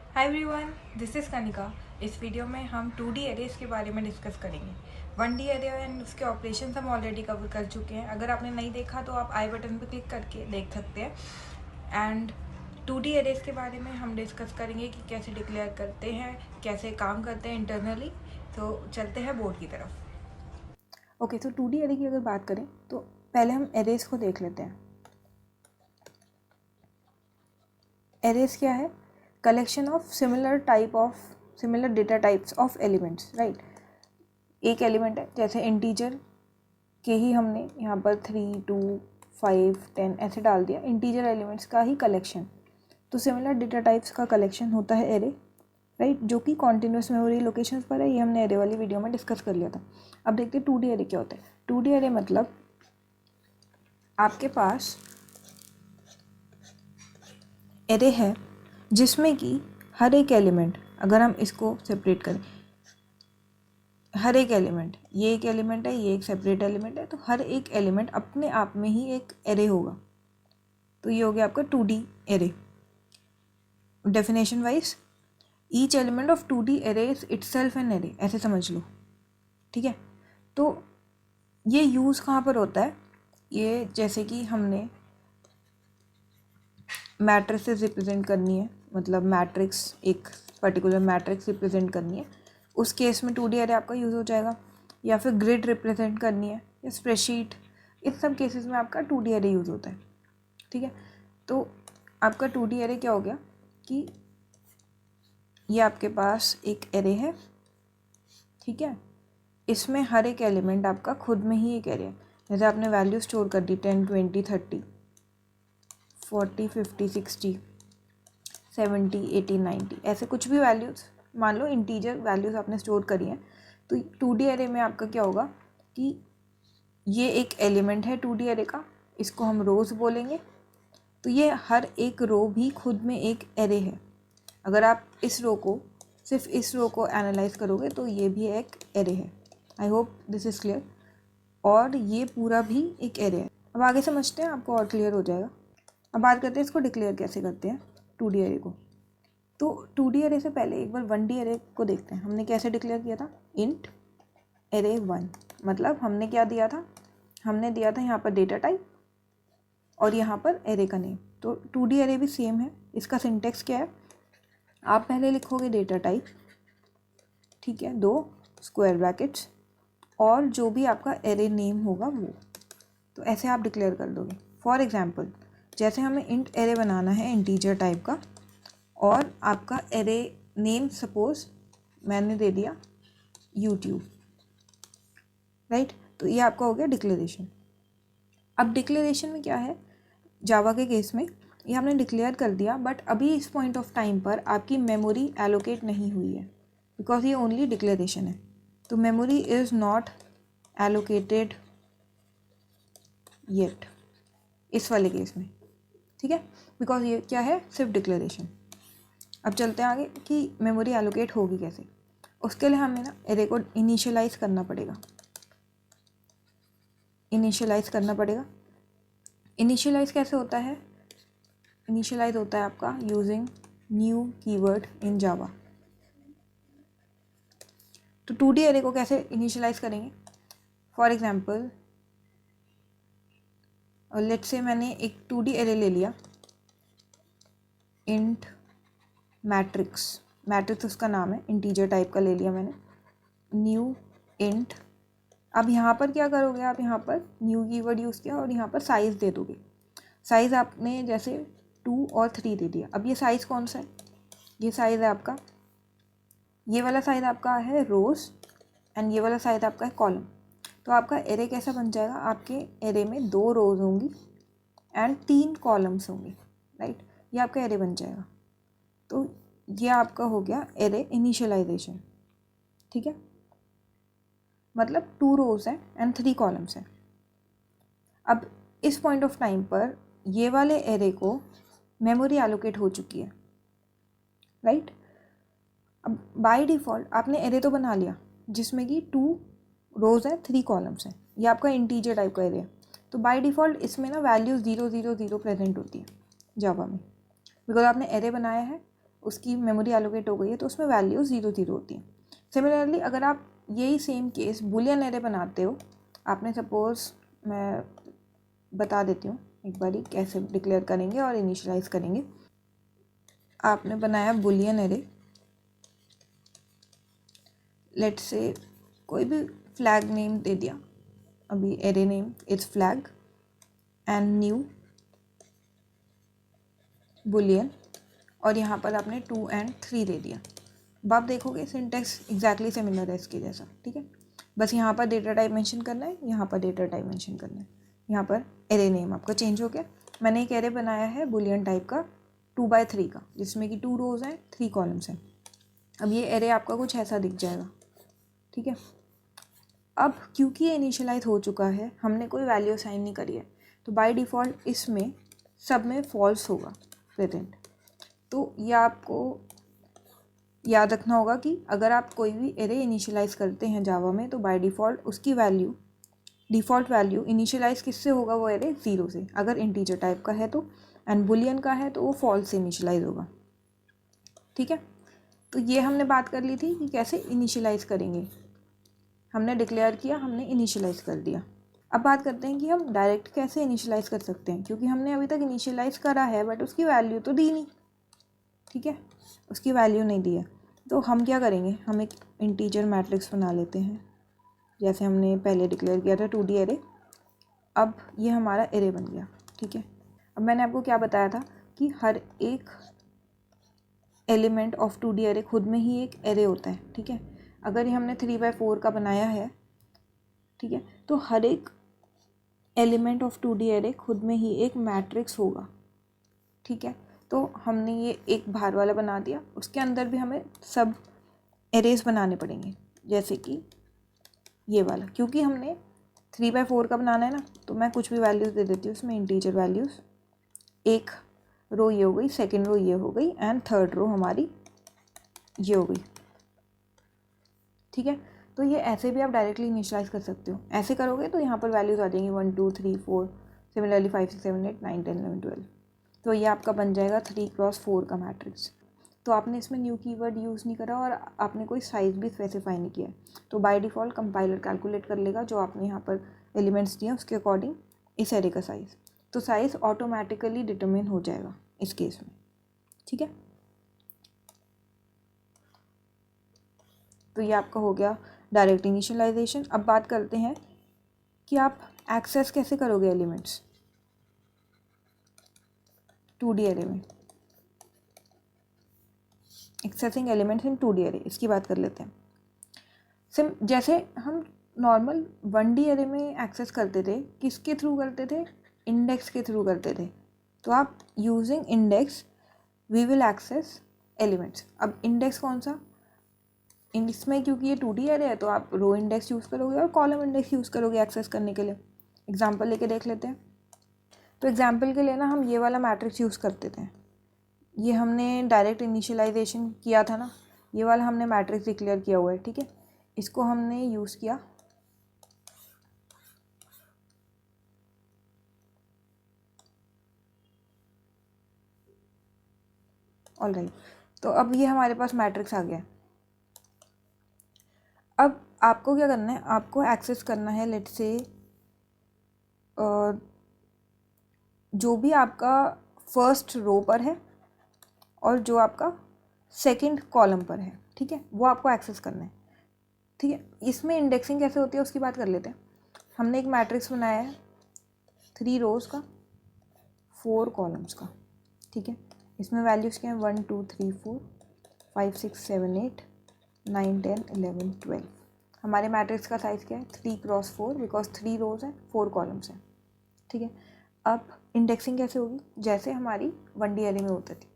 Hi everyone, this is Kanika. इस video में हम 2D एरेज के बारे में डिस्कस करेंगे। 1D एरे एंड उसके ऑपरेशंस हम ऑलरेडी कवर कर चुके हैं। अगर आपने नहीं देखा तो आप आई बटन पर क्लिक करके देख सकते हैं। एंड 2D एरेज के बारे में हम डिस्कस करेंगे कि कैसे डिक्लेयर करते हैं, कैसे काम करते हैं इंटरनली। तो चलते हैं बोर्ड की तरफ। ओके, तो 2D एरे की अगर बात करें तो पहले हम एरेज को देख लेते हैं। एरेज क्या है? Collection of similar data types of elements, right. एक एलिमेंट है, जैसे इंटीजर के ही हमने यहाँ पर 3, 2, 5, 10 ऐसे डाल दिया, इंटीजर एलिमेंट्स का ही कलेक्शन। तो सिमिलर डेटा टाइप्स का कलेक्शन होता है एरे, राइट, जो कि कॉन्टिन्यूस मेमोरी लोकेशंस पर है। ये हमने एरे वाली वीडियो में डिस्कस कर लिया था। अब देखते हैं 2D एरे क्या होता है। 2D एरे मतलब आपके पास एरे है जिसमें कि हर एक एलिमेंट, अगर हम इसको सेपरेट करें, हर एक एलिमेंट, ये एक एलिमेंट है, ये एक सेपरेट एलिमेंट है, तो हर एक एलिमेंट अपने आप में ही एक एरे होगा। तो ये हो गया आपका 2D array. Definition wise, each element of 2D array is itself an array, ऐसे समझ लो, ठीक है। तो ये यूज़ कहाँ पर होता है? ये जैसे कि हमने मैट्रिसेस रिप्रेजेंट करनी है, मतलब मैट्रिक्स, एक पर्टिकुलर मैट्रिक्स रिप्रेजेंट करनी है, उस केस में 2D एरे आपका यूज़ हो जाएगा। या फिर ग्रिड रिप्रेजेंट करनी है या स्प्रेडशीट, इस सब केसेस में आपका 2D एरे यूज़ होता है, ठीक है। तो आपका 2D एरे क्या हो गया कि ये आपके पास एक एरे है, ठीक है। इसमें हर एक एलिमेंट आपका खुद में ही एक एरे है। जैसे आपने वैल्यू स्टोर कर दी 10, 20, 30, 40, 50, 60, 70, 80, 90, ऐसे कुछ भी वैल्यूज़, मान लो इंटीजर वैल्यूज़ आपने स्टोर करी हैं। तो 2D एरे में आपका क्या होगा कि ये एक एलिमेंट है 2D एरे का, इसको हम रोज़ बोलेंगे। तो ये हर एक रो भी खुद में एक एरे है। अगर आप इस रो को, सिर्फ इस रो को एनालाइज करोगे तो ये भी एक एरे है। I hope this is clear. और ये पूरा भी एक एरे है। अब आगे समझते हैं, आपको और क्लियर हो जाएगा। अब बात करते हैं इसको डिक्लेयर कैसे करते हैं 2D एरे को। तो 2D एरे से पहले एक बार 1D एरे को देखते हैं। हमने कैसे डिक्लेयर किया था? इंट एरे 1, मतलब हमने क्या दिया था? हमने दिया था यहाँ पर डेटा टाइप और यहाँ पर एरे का नेम। तो 2D एरे भी सेम है। इसका सिंटेक्स क्या है? आप पहले लिखोगे डेटा टाइप, ठीक है, 2 स्क्वायर ब्रैकेट्स, और जो भी आपका एरे नेम होगा वो, तो ऐसे आप डिक्लेयर कर दोगे। फॉर एग्जांपल, जैसे हमें इंट एरे बनाना है इंटीजर टाइप का, और आपका एरे नेम सपोज मैंने दे दिया यूट्यूब, राइट। तो ये आपका हो गया डिक्लेरेशन। अब डिक्लेरेशन में क्या है? जावा के केस में ये हमने डिक्लेयर कर दिया, बट अभी इस पॉइंट ऑफ टाइम पर आपकी मेमोरी एलोकेट नहीं हुई है, बिकॉज ये ओनली डिक्लेरेशन है। तो memory is not allocated yet इस वाले केस में, ठीक है, बिकॉज ये क्या है? सिर्फ डिक्लेरेशन। अब चलते हैं आगे कि मेमोरी एलोकेट होगी कैसे। उसके लिए हमें ना एरे को इनिशियलाइज करना पड़ेगा। इनिशियलाइज कैसे होता है? इनिशियलाइज होता है आपका यूजिंग न्यू कीवर्ड इन जावा। तो 2D एरे को कैसे इनिशियलाइज करेंगे? फॉर एग्जाम्पल, लेट्स से मैंने एक 2D एरे ले लिया, इंट मैट्रिक्स उसका नाम है, इंटीजर टाइप का ले लिया मैंने, न्यू इंट। अब यहाँ पर क्या करोगे आप? यहाँ पर न्यू कीवर्ड यूज़ किया और यहाँ पर साइज़ दे दोगे। साइज़ आपने जैसे 2 और 3 दे दिया। अब ये साइज़ कौन सा है? ये साइज़ है आपका, ये वाला साइज़ आपका है रोज़, एंड ये वाला साइज़ आपका है कॉलम। तो आपका एरे कैसा बन जाएगा? आपके एरे में 2 रोज़ होंगी एंड 3 कॉलम्स होंगे, राइट। ये आपका एरे बन जाएगा। तो ये आपका हो गया एरे इनिशियलाइजेशन, ठीक है। मतलब 2 रोज़ हैं एंड 3 कॉलम्स हैं। अब इस पॉइंट ऑफ टाइम पर ये वाले एरे को मेमोरी एलोकेट हो चुकी है, राइट। अब बाय डिफ़ॉल्ट आपने एरे तो बना लिया जिसमें कि 2 रोज़ हैं, 3 कॉलम्स हैं। ये आपका इंटीजर टाइप का एरे है। तो बाय डिफ़ॉल्ट इसमें ना वैल्यूज़ 0, 0, 0 प्रेजेंट होती है जावा में, बिकॉज आपने एरे बनाया है उसकी मेमोरी एलोकेट हो गई है तो उसमें वैल्यू 0 0 होती है। सिमिलरली अगर आप यही सेम केस बुलियन एरे बनाते हो, आपने सपोज़, मैं बता देती हूँ एक बारी कैसे डिक्लेयर करेंगे और इनिशियलाइज करेंगे। आपने बनाया बुलियन एरे, लेट्स से कोई भी फ्लैग नेम दे दिया, अभी array name is flag and new Boolean, और यहाँ पर आपने 2 and 3 दे दिया। अब आप देखोगे सिंटेक्स एग्जैक्टली सिमिलर है इसके जैसा, ठीक है। बस यहाँ पर डेटा टाइप मेंशन करना है, यहाँ पर डेटा टाइप मेंशन करना है, यहाँ पर एरे नेम आपका चेंज हो गया। मैंने एक एरे बनाया है बुलियन टाइप का 2x3 का, जिसमें कि 2 रोज़ हैं 3 कॉलम्स हैं। अब ये एरे आपका कुछ ऐसा दिख जाएगा, ठीक है। अब क्योंकि ये इनिशियलाइज हो चुका है, हमने कोई वैल्यू असाइन नहीं करी है, तो बाय डिफ़ॉल्ट इसमें सब में फॉल्स होगा प्रेजेंट। तो ये आपको याद रखना होगा कि अगर आप कोई भी एरे इनिशियलाइज करते हैं जावा में, तो बाय डिफ़ॉल्ट उसकी वैल्यू, डिफ़ॉल्ट वैल्यू इनिशियलाइज किससे होगा, वो एरे 0 से, अगर इंटीजर टाइप का है तो, एंड बुलियन का है तो वो फॉल्स से इनिशियलाइज होगा, ठीक है। तो ये हमने बात कर ली थी कि कैसे इनिशियलाइज करेंगे। हमने डिक्लेयर किया, हमने इनिशियलाइज कर दिया। अब बात करते हैं कि हम डायरेक्ट कैसे इनिशियलाइज कर सकते हैं, क्योंकि हमने अभी तक इनिशियलाइज करा है बट उसकी वैल्यू तो दी नहीं, ठीक है, उसकी वैल्यू नहीं दी है। तो हम क्या करेंगे, हम एक इंटीजर मैट्रिक्स बना लेते हैं, जैसे हमने पहले डिक्लेयर किया था 2D एरे। अब ये हमारा एरे बन गया, ठीक है। अब मैंने आपको क्या बताया था कि हर एक एलिमेंट ऑफ 2D एरे खुद में ही एक एरे होता है, ठीक है। अगर ये हमने 3x4 का बनाया है, ठीक है, तो हर एक एलिमेंट ऑफ 2D एरे खुद में ही एक मैट्रिक्स होगा, ठीक है। तो हमने ये एक बाहर वाला बना दिया, उसके अंदर भी हमें सब एरेज बनाने पड़ेंगे, जैसे कि ये वाला, क्योंकि हमने 3x4 का बनाना है ना, तो मैं कुछ भी वैल्यूज़ दे देती हूँ उसमें, इंटीजर वैल्यूज़। एक रो ये हो गई, सेकेंड रो ये हो गई, एंड थर्ड रो हमारी ये हो गई, ठीक है। तो ये ऐसे भी आप डायरेक्टली इनिशियलाइज कर सकते हो। ऐसे करोगे तो यहाँ पर वैल्यूज़ आ जाएंगी 1 2 3 4, सिमिलरली 5 6 7 8 9 10 11 12। तो ये आपका बन जाएगा 3x4 का मैट्रिक्स। तो आपने इसमें न्यू कीवर्ड यूज़ नहीं करा और आपने कोई साइज़ भी स्पेसिफाई नहीं किया, तो बाय डिफ़ॉल्ट कंपाइलर कैलकुलेट कर लेगा जो आपने यहाँ पर एलिमेंट्स दिए उसके अकॉर्डिंग इस एरे का साइज़। तो साइज़ ऑटोमेटिकली डिटरमिन हो जाएगा इस केस में, ठीक है। तो ये आपका हो गया डायरेक्ट इनिशियलाइजेशन। अब बात करते हैं कि आप एक्सेस कैसे करोगे एलिमेंट्स 2D एरे में, accessing elements in 2D array, इसकी बात कर लेते हैं। जैसे हम नॉर्मल 1D एरे में एक्सेस करते थे, किसके थ्रू करते थे, इंडेक्स के थ्रू करते थे। तो आप using index we will access elements. अब इंडेक्स कौन सा, इसमें क्योंकि ये 2D एरे है तो आप रो इंडेक्स यूज़ करोगे और कॉलम इंडेक्स यूज़ करोगे एक्सेस करने के लिए। एग्जाम्पल लेके देख लेते हैं। तो एग्जाम्पल के लिए ना हम ये वाला मैट्रिक्स यूज़ करते थे, ये हमने डायरेक्ट इनिशियलाइजेशन किया था ना, ये वाला हमने मैट्रिक्स डिक्लेयर किया हुआ है, ठीक है। इसको हमने यूज़ किया, ऑलराइट। तो अब ये हमारे पास मैट्रिक्स आ गया। अब आपको क्या करना है, आपको एक्सेस करना है लेट्स से जो भी आपका फर्स्ट रो पर है और जो आपका सेकंड कॉलम पर है, ठीक है, वो आपको एक्सेस करना है, ठीक है। इसमें इंडेक्सिंग कैसे होती है उसकी बात कर लेते हैं। हमने एक मैट्रिक्स बनाया है 3 रोज़ का 4 कॉलम्स का, ठीक है। इसमें वैल्यूज़ क्या हैं 1 2 3 4 5 6 7 8 9 10 11 12। हमारे मैट्रिक्स का साइज़ क्या है 3x4, बिकॉज 3 रोज़ हैं 4 कॉलम्स हैं, ठीक है। अब इंडेक्सिंग कैसे होगी, जैसे हमारी 1D एरे में होती थी,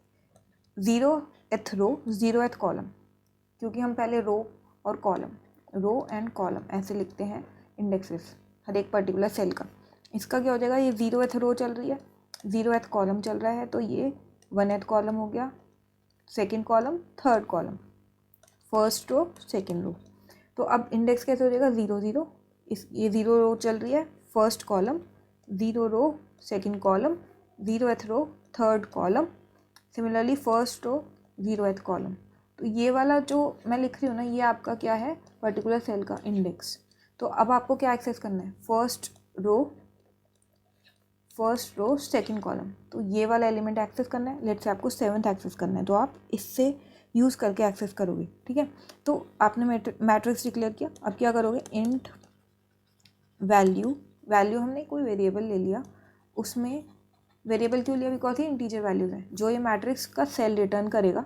0th रो 0th कॉलम, क्योंकि हम पहले रो और कॉलम, रो एंड कॉलम ऐसे लिखते हैं इंडेक्सेस हर एक पर्टिकुलर सेल का। इसका क्या हो जाएगा, ये 0th रो चल रही है, 0th कॉलम चल रहा है, तो ये 1th कॉलम हो गया, second column, third column, first row, second row. तो अब इंडेक्स कैसे हो जाएगा 0 0, ये 0 रो चल रही है, first column, 0 row second column, 0th row third column, similarly first row 0th column. तो ये वाला जो मैं लिख रही हूँ ना, ये आपका क्या है, पर्टिकुलर सेल का इंडेक्स। तो अब आपको क्या एक्सेस करना है, फर्स्ट रो सेकंड कॉलम। तो ये वाला एलिमेंट एक्सेस करना है, लेट्स से आपको 7th एक्सेस करना है, तो आप इससे यूज़ करके एक्सेस करोगे। ठीक है, तो आपने मैट्रिक्स डिक्लेयर किया, अब क्या करोगे, इंट वैल्यू हमने कोई वेरिएबल ले लिया, उसमें वेरिएबल क्यों लिया, बिकॉज ये इंटीजर वैल्यूज़ हैं जो ये मैट्रिक्स का सेल रिटर्न करेगा।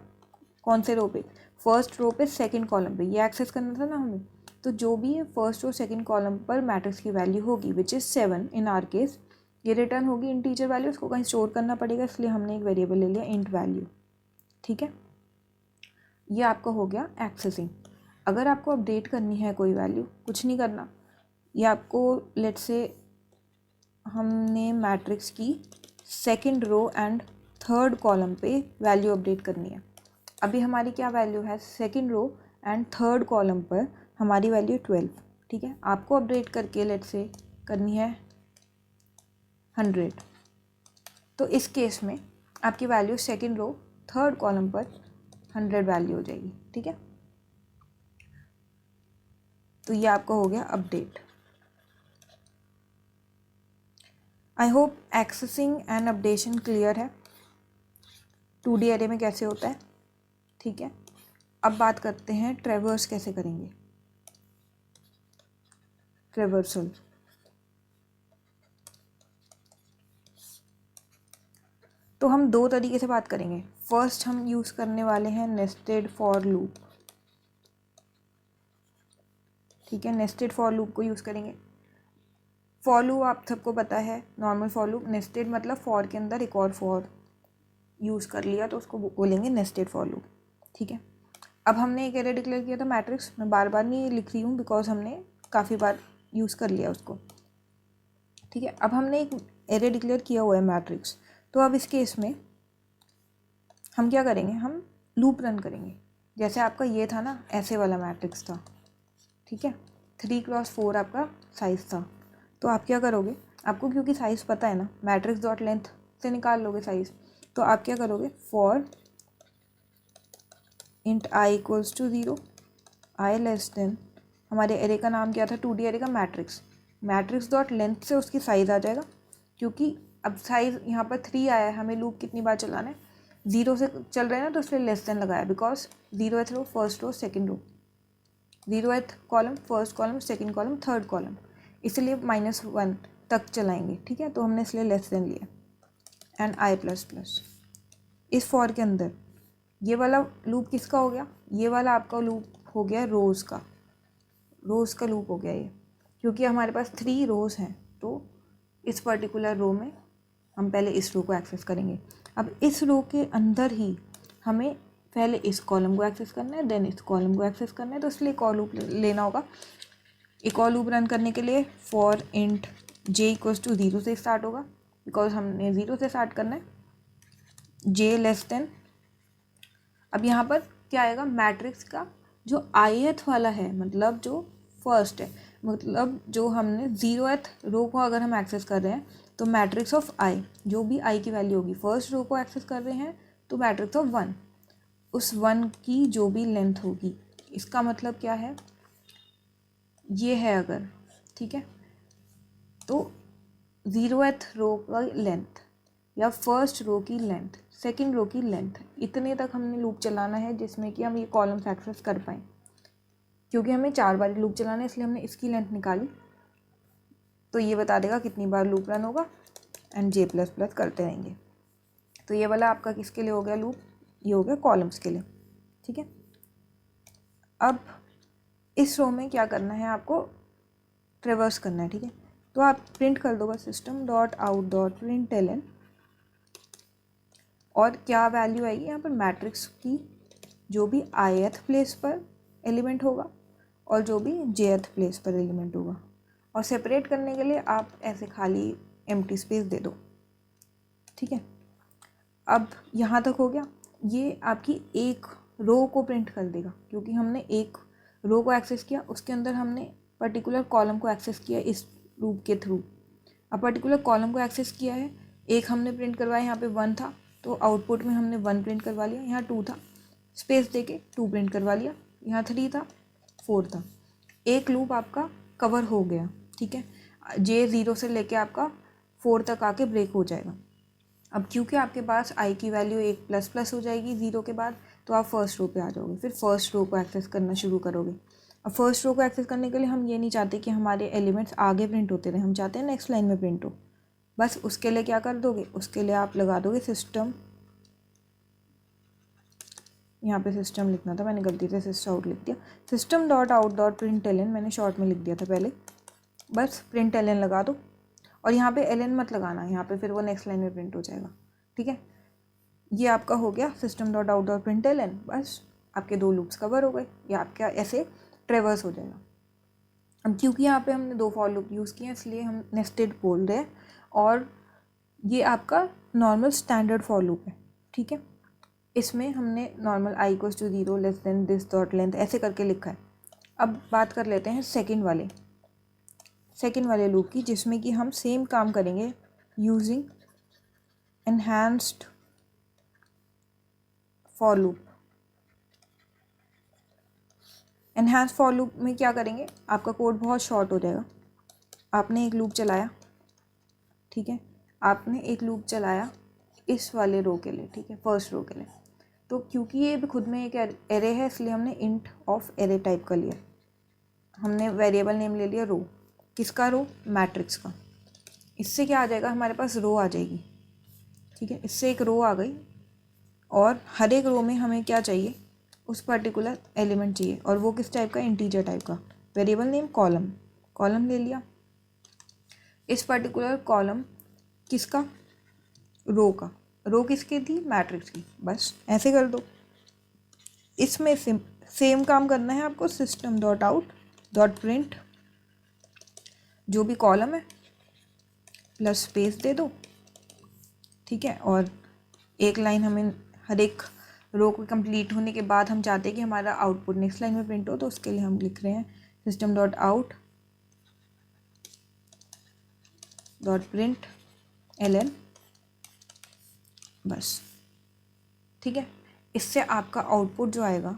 कौन से रो पे, फर्स्ट रो पे सेकंड कॉलम पे, ये एक्सेस करना था ना हमें। तो जो भी ये फर्स्ट और सेकंड कॉलम पर मैट्रिक्स की वैल्यू होगी which is 7 in are case, ये रिटर्न होगी इंटीजर वैल्यू, उसको कहीं स्टोर करना पड़ेगा, इसलिए हमने एक वेरिएबल ले लिया इंट वैल्यू। ठीक है, ये आपका हो गया एक्सेसिंग। अगर आपको अपडेट करनी है कोई वैल्यू, कुछ नहीं करना, ये आपको लेट्स से हमने मैट्रिक्स की second row and third column पे वैल्यू अपडेट करनी है। अभी हमारी क्या वैल्यू है, second row and third column पर हमारी वैल्यू 12। ठीक है, आपको अपडेट करके लेट्स से करनी है 100। तो इस केस में आपकी value second row third column पर 100 वैल्यू हो जाएगी। ठीक है, तो ये आपका हो गया update. I hope accessing and updation clear है 2D एरे में कैसे होता है। ठीक है, अब बात करते हैं ट्रैवर्स कैसे करेंगे, ट्रैवर्सल। तो हम दो तरीके से बात करेंगे। फर्स्ट हम यूज़ करने वाले हैं नेस्टेड फॉर लूप। ठीक है, नेस्टेड फॉर लूप को यूज़ करेंगे। फॉर लूप आप सबको पता है, नॉर्मल फॉर लूप, नेस्टेड मतलब फॉर के अंदर एक और फॉर यूज़ कर लिया तो उसको बोलेंगे नेस्टेड फॉर लूप। ठीक है, अब हमने एक एरे डिक्लेयर किया था मैट्रिक्स, मैं बार बार नहीं लिख रही हूँ बिकॉज हमने काफ़ी बार यूज़ कर लिया उसको। ठीक है, अब हमने एक एरे डिक्लेयर किया हुआ है मैट्रिक्स, तो अब इस केस में हम क्या करेंगे, हम लूप रन करेंगे। जैसे आपका ये था ना, ऐसे वाला मैट्रिक्स था। ठीक है, 3x4 आपका साइज़ था। तो आप क्या करोगे, आपको क्योंकि साइज़ पता है ना, मैट्रिक्स डॉट लेंथ से निकाल लोगे साइज़। तो आप क्या करोगे, for int i equals to 0, i less than, हमारे एरे का नाम क्या था, 2D एरे का मैट्रिक्स डॉट लेंथ से उसकी साइज़ आ जाएगा। क्योंकि अब साइज़ यहाँ पर 3 आया है, हमें लूप कितनी बार चलाना है, 0 से चल रहे हैं ना, तो इसलिए लेस देन लगाया, because 0th row first row second row, 0th column first column second column third column, इसलिए -1 तक चलाएंगे। ठीक है, तो हमने इसलिए लेस देन लिया एंड i++। इस फॉर के अंदर ये वाला लूप किसका हो गया, ये वाला आपका लूप हो गया रोज़ का लूप हो गया ये, क्योंकि हमारे पास 3 रोज़ हैं। तो इस पर्टिकुलर रो में हम पहले इस रो को एक्सेस करेंगे। अब इस रो के अंदर ही हमें पहले इस कॉलम को एक्सेस करना है, देन इस कॉलम को एक्सेस करना है, तो इसलिए एक और लूप लेना होगा। एक और लूप रन करने के लिए for int j equals to 0 से स्टार्ट होगा, बिकॉज हमने 0 से स्टार्ट करना है, j लेस देन। अब यहाँ पर क्या आएगा, मैट्रिक्स का जो ith वाला है, मतलब जो फर्स्ट है, मतलब जो हमने 0th रो को अगर हम एक्सेस कर रहे हैं तो मैट्रिक्स ऑफ i, जो भी i की वैल्यू होगी, फर्स्ट रो को एक्सेस कर रहे हैं तो मैट्रिक्स ऑफ 1, उस 1 की जो भी लेंथ होगी, इसका मतलब क्या है, ये है अगर, ठीक है, तो 0th रो का लेंथ या फर्स्ट रो की लेंथ, सेकंड रो की लेंथ, इतने तक हमने लूप चलाना है जिसमें कि हम ये कॉलम्स एक्सेस कर पाएँ। क्योंकि हमें 4 बार लूप चलाना है, इसलिए हमने इसकी लेंथ निकाली, तो ये बता देगा कितनी बार लूप रन होगा एंड j++ करते रहेंगे। तो ये वाला आपका किसके लिए हो गया लूप, ये हो गया कॉलम्स के लिए। ठीक है, अब इस रो में क्या करना है, आपको ट्रेवर्स करना है। ठीक है, तो आप प्रिंट कर दो बस system.out.println, और क्या वैल्यू आएगी यहाँ पर, मैट्रिक्स की जो भी ith प्लेस पर एलिमेंट होगा और जो भी jth प्लेस पर एलिमेंट होगा, और सेपरेट करने के लिए आप ऐसे खाली एम्प्टी स्पेस दे दो। ठीक है, अब यहाँ तक हो गया। ये आपकी एक रो को प्रिंट कर देगा, क्योंकि हमने एक रो को एक्सेस किया, उसके अंदर हमने पर्टिकुलर कॉलम को एक्सेस किया इस लूप के थ्रू। अब पर्टिकुलर कॉलम को एक्सेस किया है, एक हमने प्रिंट करवाया, यहाँ पे 1 था तो आउटपुट में हमने 1 प्रिंट करवा लिया, यहाँ 2 था स्पेस देके 2 प्रिंट करवा लिया, यहाँ 3 था 4 था, एक लूप आपका कवर हो गया, ठीक है। J0 से लेके आपका 4 तक आके ब्रेक हो जाएगा। अब क्योंकि आपके पास i की वैल्यू 1++ हो जाएगी 0 के बाद, तो आप फर्स्ट रो पे आ जाओगे, फिर फर्स्ट रो को एक्सेस करना शुरू करोगे। अब फर्स्ट रो को एक्सेस करने के लिए हम ये नहीं चाहते कि हमारे एलिमेंट्स आगे प्रिंट होते रहे, हम चाहते हैं नेक्स्ट लाइन में प्रिंट हो। बस उसके लिए क्या कर दोगे, उसके लिए आप लगा दोगे सिस्टम, यहाँ पे सिस्टम लिखना था, मैंने गलती से सिस्ट आउट लिख दिया, system.out.println मैंने शॉर्ट में लिख दिया था पहले। बस println लगा दो, और यहाँ पे ln मत लगाना, यहाँ पे फिर वो नेक्स्ट लाइन में प्रिंट हो जाएगा, ठीक है। ये आपका हो गया system.out.println, बस आपके 2 लूप्स कवर हो गए, या आपका ऐसे ट्रेवर्स हो जाएगा। अब क्योंकि यहाँ पे हमने 2 फॉर लूप यूज़ किए हैं, इसलिए हम नेस्टेड बोल रहे हैं, और ये आपका नॉर्मल स्टैंडर्ड फॉर लूप है, ठीक है। इसमें हमने normal i = 0 less than this dot length ऐसे करके लिखा है। अब बात कर लेते हैं सेकंड वाले लूप की, जिसमें कि हम सेम काम करेंगे using enhanced for loop. Enhanced for loop में क्या करेंगे, आपका कोड बहुत शॉर्ट हो जाएगा। आपने एक लूप चलाया, ठीक है, आपने एक लूप चलाया इस वाले रो के लिए, ठीक है, फर्स्ट रो के लिए। तो क्योंकि ये भी खुद में एक एरे है, इसलिए हमने इंट ऑफ एरे टाइप का लिया, हमने वेरिएबल नेम ले लिया रो। किसका रो, मैट्रिक्स का। इससे क्या आ जाएगा, हमारे पास रो आ जाएगी, ठीक है। इससे एक रो आ गई, और हर एक रो में हमें क्या चाहिए, उस पर्टिकुलर एलिमेंट चाहिए, और वो किस टाइप का, इंटीजर टाइप का। वेरिएबल नेम कॉलम ले लिया। इस पर्टिकुलर कॉलम किसका, रो का। रो किसकी थी, मैट्रिक्स की। बस ऐसे कर दो। इसमें सेम काम करना है आपको, system.out.print जो भी कॉलम है प्लस स्पेस दे दो, ठीक है। और एक लाइन हमें हर एक रो को कंप्लीट होने के बाद हम चाहते हैं कि हमारा आउटपुट नेक्स्ट लाइन में प्रिंट हो, तो उसके लिए हम लिख रहे हैं system.out.println, बस, ठीक है। इससे आपका आउटपुट जो आएगा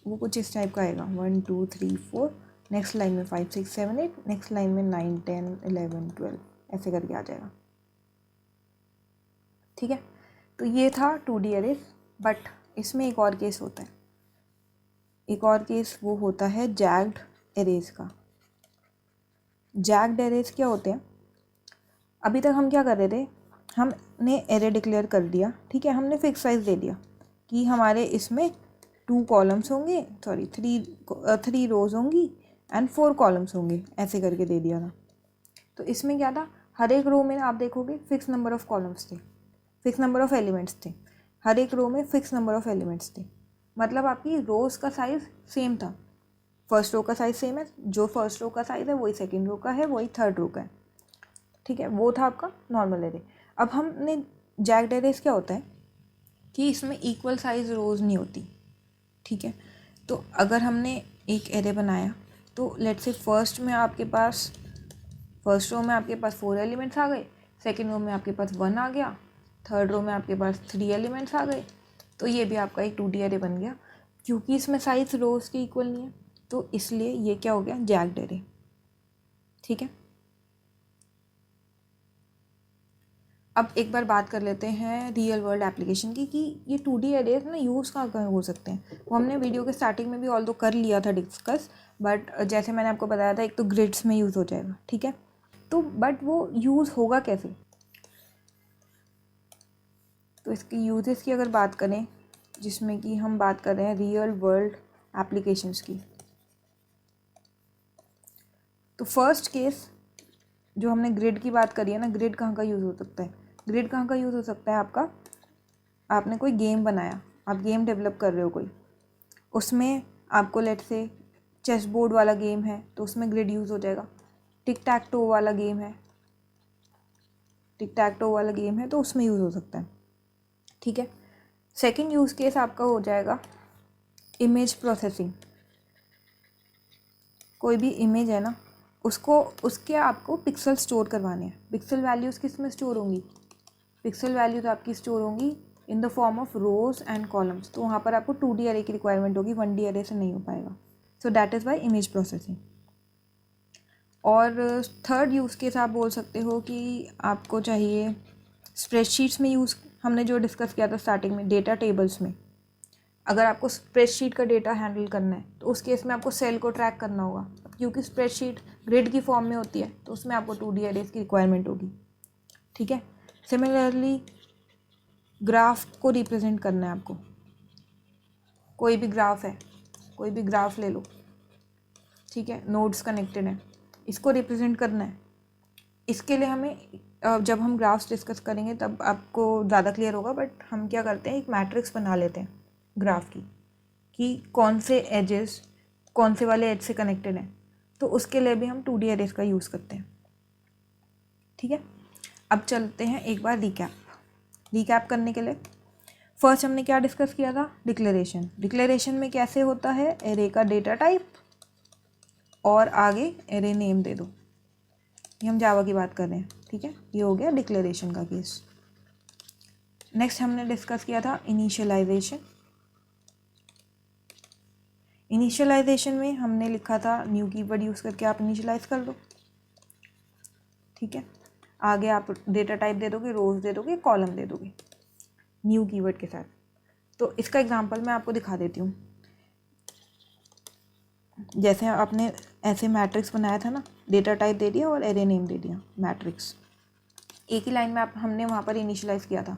वो कुछ इस टाइप का आएगा, 1 2 3 4, नेक्स्ट लाइन में 5 6 7 8, नेक्स्ट लाइन में 9 10 11 12 ऐसे करके आ जाएगा, ठीक है। तो ये था 2D एरेज। बट इसमें एक और केस होता है, एक और केस वो होता है जैग्ड एरेज का। जैग्ड एरेज क्या होते हैं, अभी तक हम क्या कर रहे थे, हमने एरे डिक्लेयर कर दिया, ठीक है, हमने फिक्स साइज दे दिया कि हमारे इसमें 2 कॉलम्स होंगे, सॉरी 3 रोज होंगी एंड 4 कॉलम्स होंगे, ऐसे करके दे दिया था। तो इसमें क्या था, हर एक रो में आप देखोगे फिक्स नंबर ऑफ कॉलम्स थे, फिक्स नंबर ऑफ एलिमेंट्स थे, हर एक रो में फिक्स नंबर ऑफ एलिमेंट्स थे। मतलब आपकी रोज का साइज़ सेम था, फर्स्ट रो का साइज़ सेम है, जो फर्स्ट रो का साइज़ है वही सेकंड रो का है, वही थर्ड रो का है, ठीक है। वो था आपका नॉर्मल एरे। अब हमने जैग्ड एरेज क्या होता है कि इसमें इक्वल साइज रोज नहीं होती, ठीक है। तो अगर हमने एक एरे बनाया, तो लेट्स से फर्स्ट रो में आपके पास 4 एलिमेंट्स आ गए, सेकेंड रो में आपके पास 1 आ गया, थर्ड रो में आपके पास 3 एलिमेंट्स आ गए, तो ये भी आपका एक 2D एरे बन गया। क्योंकि इसमें साइज रोज की इक्वल नहीं है, तो इसलिए ये क्या हो गया, जैग्ड एरे, ठीक है। अब एक बार बात कर लेते हैं रियल वर्ल्ड एप्लीकेशन की, कि ये 2D एरेज ना यूज़ कहाँ हो सकते हैं। वो हमने वीडियो के स्टार्टिंग में भी ऑल्दो कर लिया था डिस्कस, बट जैसे मैंने आपको बताया था, एक तो ग्रिड्स में यूज़ हो जाएगा, ठीक है। तो बट वो यूज़ होगा कैसे, तो इसकी यूजेस की अगर बात करें, जिसमें कि हम बात कर रहे हैं रियल वर्ल्ड एप्लीकेशंस की, तो फर्स्ट केस जो हमने ग्रिड की बात करी है ना, ग्रिड कहाँ का यूज़ हो सकता है, ग्रिड कहाँ का यूज़ हो सकता है आपका, आपने कोई गेम बनाया, आप गेम डेवलप कर रहे हो कोई, उसमें आपको लेट से चेस बोर्ड वाला गेम है, तो उसमें ग्रिड यूज़ हो जाएगा। टिक टैक टो वाला गेम है, तो उसमें यूज़ हो सकता है, ठीक है। सेकंड यूज़ केस आपका हो जाएगा इमेज प्रोसेसिंग। कोई भी इमेज है ना, उसके आपको पिक्सल स्टोर करवाने हैं। पिक्सल वैल्यूज़ किस में स्टोर होंगी, पिक्सल वैल्यू तो आपकी स्टोर होंगी in the form of rose and columns, तो वहाँ पर आपको 2D अरे की रिक्वायरमेंट होगी, 1D अरे से नहीं हो पाएगा. So that is by image processing. और थर्ड यूज़ केस आप बोल सकते हो कि आपको चाहिए स्प्रेडशीट्स में यूज़, हमने जो डिस्कस किया था स्टार्टिंग में, डेटा टेबल्स में. अगर आपको स्प्रेडशीट का डेटा हैंडल करना है तो उस केस में आपको सेल को ट्रैक करना होगा. क्योंकि स्प्रेडशीट ग्रिड की फॉर्म में होती है तो उसमें आपको 2D अरेज की रिक्वायरमेंट होगी. ठीक है. सिमिलरली ग्राफ को रिप्रेजेंट करना है आपको. कोई भी ग्राफ है, कोई भी ग्राफ ले लो, ठीक है, नोड्स कनेक्टेड हैं, इसको रिप्रेजेंट करना है. इसके लिए हमें जब हम ग्राफ्स डिस्कस करेंगे तब आपको ज़्यादा क्लियर होगा, बट हम क्या करते हैं, एक मैट्रिक्स बना लेते हैं ग्राफ की कि कौन से एजेस कौन से वाले एज से कनेक्टेड हैं. तो उसके लिए भी हम 2D अरेज का यूज़ करते हैं. ठीक है. अब चलते हैं एक बार रिकैप करने के लिए. फर्स्ट हमने क्या डिस्कस किया था, डिक्लेरेशन. डिक्लेरेशन में कैसे होता है, एरे का डेटा टाइप और आगे एरे नेम दे दो. ये हम जावा की बात कर रहे हैं. ठीक है, ये हो गया डिक्लेरेशन का केस. नेक्स्ट हमने डिस्कस किया था इनिशियलाइजेशन. इनिशियलाइजेशन में हमने लिखा था न्यू कीवर्ड यूज़ करके आप इनिशियलाइज कर दो. ठीक है. आगे आप डेटा टाइप दे दोगे, रोज दे दोगे, कॉलम दे दोगे न्यू कीवर्ड के साथ. तो इसका एग्जांपल मैं आपको दिखा देती हूँ. जैसे आपने ऐसे मैट्रिक्स बनाया था ना, डेटा टाइप दे दिया और एरे नेम दे दिया, मैट्रिक्स एक ही लाइन में हमने वहाँ पर इनिशियलाइज किया था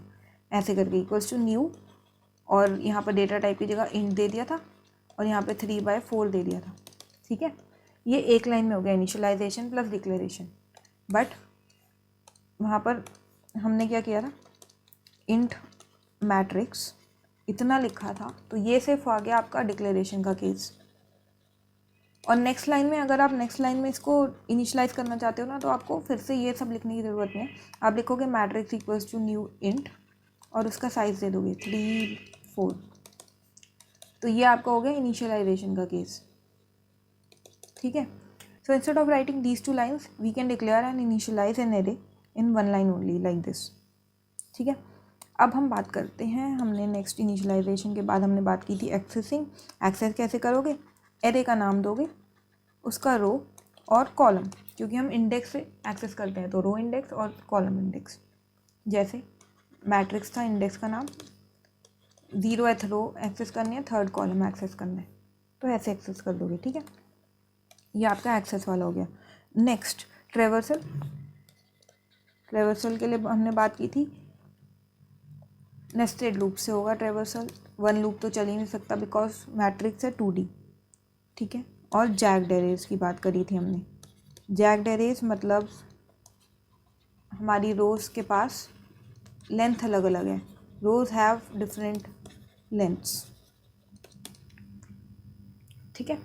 ऐसे करके, इक्वल्स टू न्यू, और यहाँ पर डेटा टाइप की जगह इंट दे दिया था और यहाँ पे 3/4 दे दिया था. ठीक है. ये एक लाइन में हो गया इनिशियलाइजेशन प्लस डिक्लेरेशन. बट वहाँ पर हमने क्या किया था, इंट मैट्रिक्स इतना लिखा था, तो ये सिर्फ आ गया आपका डिक्लेरेशन का केस. और नेक्स्ट लाइन में अगर आप नेक्स्ट लाइन में इसको इनिशियलाइज करना चाहते हो ना, तो आपको फिर से ये सब लिखने की ज़रूरत नहीं है. आप लिखोगे matrix equals to new int और उसका साइज़ दे दोगे 3/4. तो ये आपका हो गया इनिशियलाइजेशन का केस. ठीक है. So instead of writing these 2 lines we can declare and initialize an array in 1 line only like this. ठीक है. अब हम बात करते हैं, हमने नेक्स्ट इनिशियलाइजेशन के बाद हमने बात की थी एक्सेसिंग. एक्सेस कैसे करोगे, एरे का नाम दोगे, उसका रो और कॉलम, क्योंकि हम इंडेक्स से एक्सेस करते हैं तो रो इंडेक्स और कॉलम इंडेक्स. जैसे मैट्रिक्स था, इंडेक्स का नाम, 0th रो एक्सेस करनी है, 3rd कॉलम एक्सेस करना है, तो ऐसे एक्सेस कर दोगे. ठीक है. ये आपका एक्सेस वाला हो गया. Next traversal. ट्रेवर्सल के लिए हमने बात की थी नेस्टेड लूप से होगा ट्रेवर्सल. 1 लूप तो चल ही नहीं सकता बिकॉज मैट्रिक्स है 2D. ठीक है. और जैक्ड एरेज की बात करी थी हमने. जैक्ड एरेज मतलब हमारी रोज़ के पास लेंथ अलग अलग है. रोज़ हैव डिफरेंट लेंथ्स. ठीक है.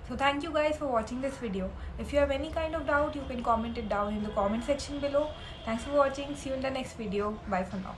So thank you guys for watching this video. If you have any kind of doubt, you can comment it down in the comment section below. Thanks for watching. See you in the next video. Bye for now.